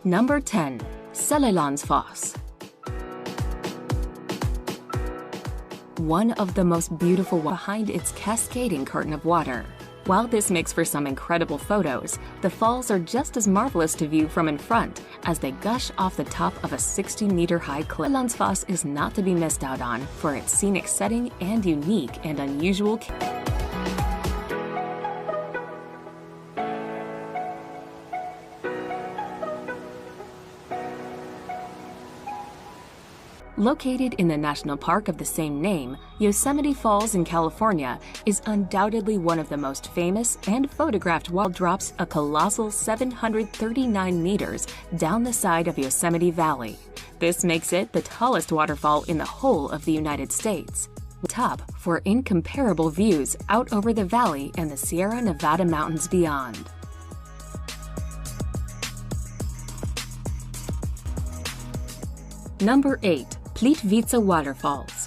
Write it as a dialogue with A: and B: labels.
A: Number 10. Foss. One of the most beautiful behind its cascading curtain of water. While this makes for some incredible photos, the falls are just as marvelous to view from in front as they gush off the top of a 60-meter-high cliff. Foss is not to be missed out on for its scenic setting and unique and unusual. Located in the national park of the same name, Yosemite Falls in California is undoubtedly one of the most famous and photographed waterfalls. Drops a colossal 739 meters down the side of Yosemite Valley. This makes it the tallest waterfall in the whole of the United States. Top for incomparable views out over the valley and the Sierra Nevada mountains beyond. Number 8. Plitvice Waterfalls.